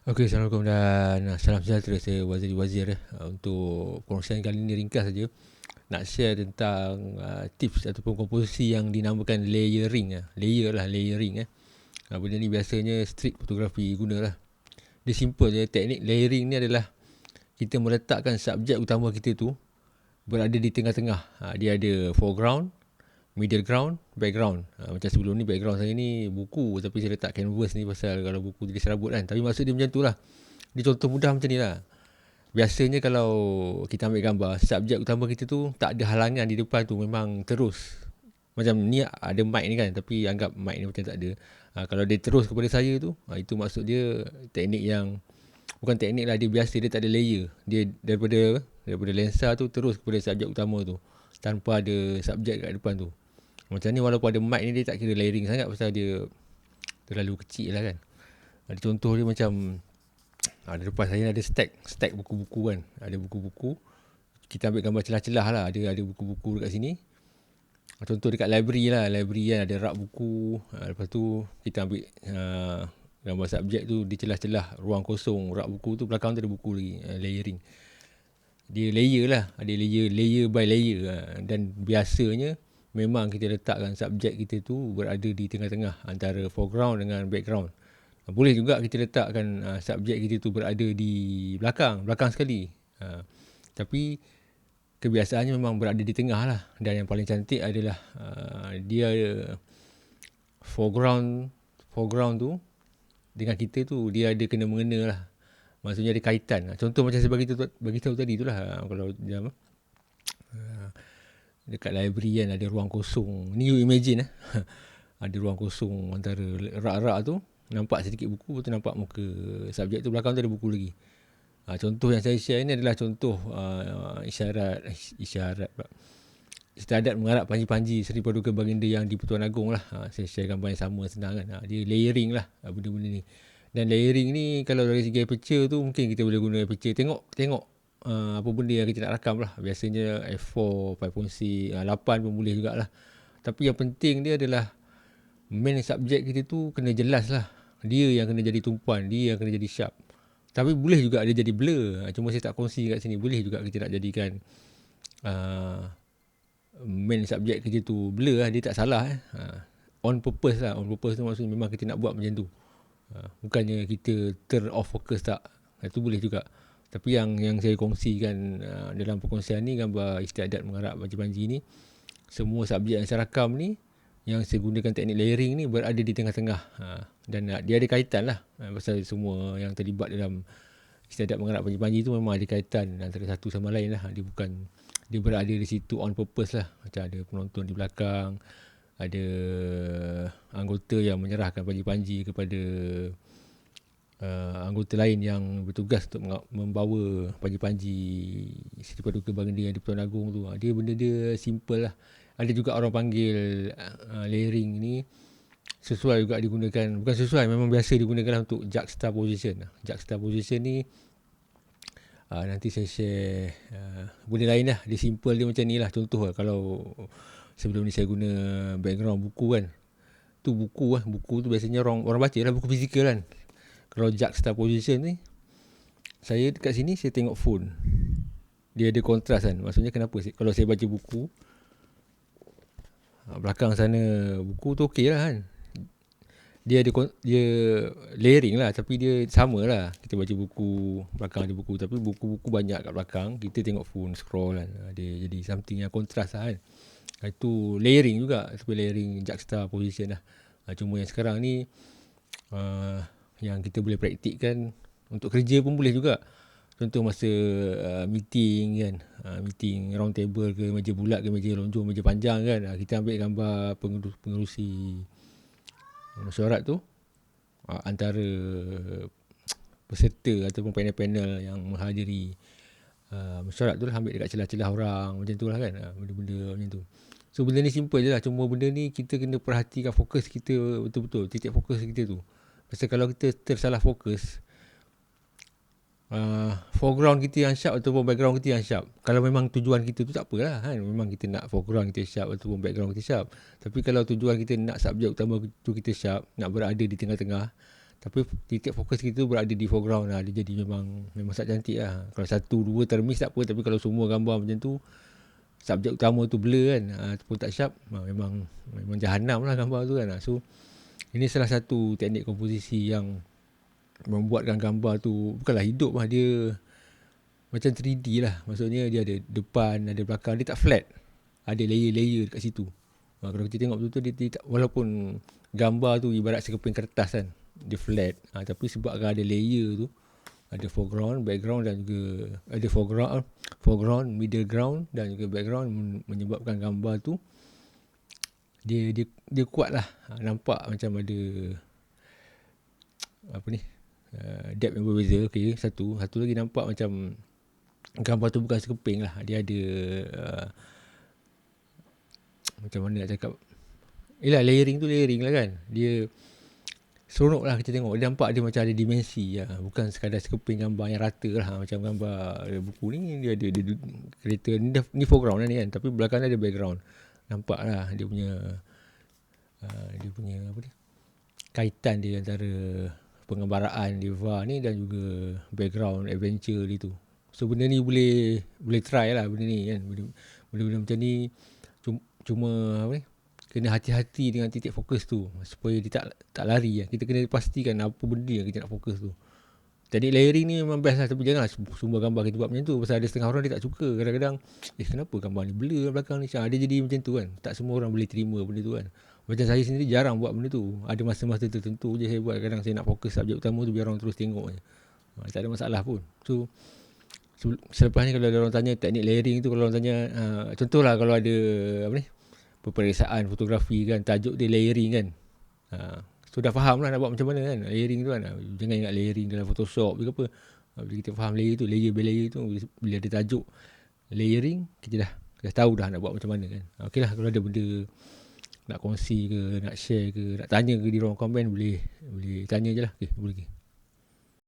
Okey, Assalamualaikum dan salam sejahtera. Saya Wazir untuk perkongsian kali ini ringkas saja. Nak share tentang tips ataupun komposisi yang dinamakan layering. Layering. Benda ni biasanya street photography gunalah. Dia simple je. Teknik layering ni adalah kita meletakkan subjek utama kita tu berada di tengah-tengah. Dia ada foreground, middle ground, background. Macam sebelum ni background saya ni buku, tapi saya letak canvas ni pasal kalau buku jadi serabut kan. Tapi maksud dia macam tu lah. Dia contoh mudah macam ni lah. Biasanya kalau kita ambil gambar, subjek utama kita tu tak ada halangan di depan tu, memang terus. Macam ni ada mic ni kan, tapi anggap mic ni macam tak ada. Kalau dia terus kepada saya tu, itu maksud dia teknik yang, bukan teknik lah, dia biasa, dia tak ada layer. Dia daripada lensa tu terus kepada subjek utama tu, tanpa ada subjek kat depan tu. Macam ni walaupun ada mic ni, dia tak kira layering sangat pasal dia terlalu kecil lah kan. Ada contoh dia macam, ada depan saya ada stack buku-buku kan. Ada buku-buku, kita ambil gambar celah-celah lah. Ada buku-buku dekat sini. Contoh dekat library kan, ada rak buku. Lepas tu kita ambil gambar subjek tu di celah-celah ruang kosong rak buku tu, belakang tu ada buku lagi. Layering. Dia layer lah, ada layer by layer. Dan biasanya memang kita letakkan subjek kita tu berada di tengah-tengah antara foreground dengan background. Boleh juga kita letakkan subjek kita tu berada di belakang sekali. Tapi kebiasaannya memang berada di tengah lah. Dan yang paling cantik adalah dia foreground tu dengan kita tu, dia ada kena-mengena lah. Maksudnya ada kaitan. Contoh macam saya bagi tahu tadi tu lah. Kalau dia dekat library kan, ada ruang kosong. Ni you imagine ada ruang kosong antara rak-rak tu. Nampak sedikit buku, betul nampak muka subjek tu, belakang tu ada buku lagi. Contoh yang saya share ni adalah contoh istiadat mengarap panji-panji Seri Paduka Baginda yang di Pertuan Agong lah. Saya share gambar yang sama, senang kan. Dia layering lah benda-benda ni. Dan layering ni kalau dari segi aperture tu, mungkin kita boleh guna aperture. Tengok apa benda yang kita nak rakam lah. Biasanya f4, 5.6, 8 pun boleh jugalah. Tapi yang penting dia adalah main subjek kita tu kena jelas lah. Dia yang kena jadi tumpuan, dia yang kena jadi sharp. Tapi boleh juga dia jadi blur. Cuma saya tak kongsi kat sini. Boleh juga kita nak jadikan main subjek kita tu blur lah. Dia tak salah on purpose lah. On purpose tu maksudnya memang kita nak buat macam tu. Bukannya kita turn off focus, tak. Itu boleh juga. Tapi yang saya kongsikan dalam perkongsian ni, gambar istiadat mengarap panji-panji ni, semua subjek yang saya rakam ni, yang saya gunakan teknik layering ni, berada di tengah-tengah. Dan dia ada kaitan lah. Pasal semua yang terlibat dalam istiadat mengarap panji-panji tu memang ada kaitan antara satu sama lain lah. Dia berada di situ on purpose lah. Macam ada penonton di belakang, ada anggota yang menyerahkan panji-panji kepada anggota lain yang bertugas untuk membawa panji-panji Seri Paduka Baginda yang di Pertuan Agong tu. Benda dia simple lah. Ada juga orang panggil layering ni sesuai juga digunakan, bukan sesuai, memang biasa digunakan untuk juxtaposition. Juxtaposition ni nanti saya share benda lain lah. Dia simple dia macam ni lah. Contoh lah, kalau sebelum ni saya guna background buku kan, tu buku tu biasanya orang baca lah, buku fizikal kan. Kalau juxtaposition ni, saya dekat sini saya tengok phone, dia ada kontras kan. Maksudnya kenapa kalau saya baca buku, belakang sana buku tu okey lah kan. Dia layering lah, tapi dia sama lah. Kita baca buku, belakang ada buku, tapi buku-buku banyak kat belakang, kita tengok phone, scroll kan. Dia jadi something yang kontras lah kan. Itu layering juga, tapi layering juxtaposition lah. Cuma yang sekarang ni yang kita boleh praktikkan untuk kerja pun boleh juga. Contoh masa meeting kan, meeting round table ke, meja bulat ke, meja lonjong, meja panjang kan, kita ambil gambar pengerusi mesyuarat tu, antara peserta ataupun panel-panel yang menghadiri mesyuarat tu lah, ambil dekat celah-celah orang, macam tu lah kan. Benda-benda macam tu. So benda ni simple je lah. Cuma benda ni kita kena perhatikan fokus kita betul-betul, titik fokus kita tu. Pasal kalau kita tersalah fokus, foreground kita yang sharp ataupun background kita yang sharp, kalau memang tujuan kita tu tak apalah kan, memang kita nak foreground kita sharp ataupun background kita sharp. Tapi kalau tujuan kita nak subjek utama tu kita sharp, nak berada di tengah-tengah, Tapi titik fokus kita berada di foreground lah. Dia jadi memang sangat cantik lah. Kalau satu dua termiss tak apa, tapi kalau semua gambar macam tu, subjek utama tu blur kan, ataupun tak sharp, memang jahanam lah gambar tu kan. So ini salah satu teknik komposisi yang membuatkan gambar tu bukanlah hidup lah, dia macam 3D lah. Maksudnya dia ada depan, ada belakang, dia tak flat, ada layer-layer dekat situ. Kalau kita tengok betul-betul dia tak, walaupun gambar tu ibarat sekeping kertas kan, dia flat, tapi sebabkan ada layer tu, ada foreground, background dan juga ada foreground, middle ground dan juga background, menyebabkan gambar tu dia kuat lah. Nampak macam ada apa ni, depth yang berbeza. Okay, satu lagi nampak macam gambar tu bukan sekeping lah, dia ada macam mana nak cakap, yelah, layering lah kan, dia seronok lah kita tengok. Dia nampak dia macam ada dimensi lah. Bukan sekadar sekeping gambar yang rata lah. Macam gambar buku ni, dia ada kereta ni foreground lah ni kan, tapi belakang dia ada background. Nampak lah dia punya apa ni, kaitan dia antara penggambaraan di VAR ni dan juga background adventure dia tu. So benda ni boleh try lah benda ni kan. Benda macam ni cuma apa ni, kena hati-hati dengan titik fokus tu supaya dia tak lari lah. Kita kena pastikan apa benda yang kita nak fokus tu. Teknik layering ni memang best lah, tapi janganlah semua gambar kita buat macam tu. Pasal ada setengah orang dia tak suka. Kadang-kadang, kenapa gambar ni blur belakang ni? Dia jadi macam tu kan. Tak semua orang boleh terima benda tu kan. Macam saya sendiri jarang buat benda tu. Ada masa-masa tertentu je saya buat. Kadang saya nak fokus subjek utama tu biar orang terus tengok je. Tak ada masalah pun. So selepas ni kalau ada orang tanya teknik layering tu, kalau orang tanya, contohlah kalau ada apa ni, peperiksaan fotografi kan, tajuk dia layering kan, so dah faham lah nak buat macam mana kan layering tu kan. Jangan ingat layering dalam Photoshop ke apa. Bila kita faham layer tu, layer by layer tu, bila ada tajuk layering, kita dah tahu dah nak buat macam mana kan. Okey lah, kalau ada benda nak kongsi ke, nak share ke, nak tanya ke di ruang komen, boleh tanya je lah. Okay, boleh.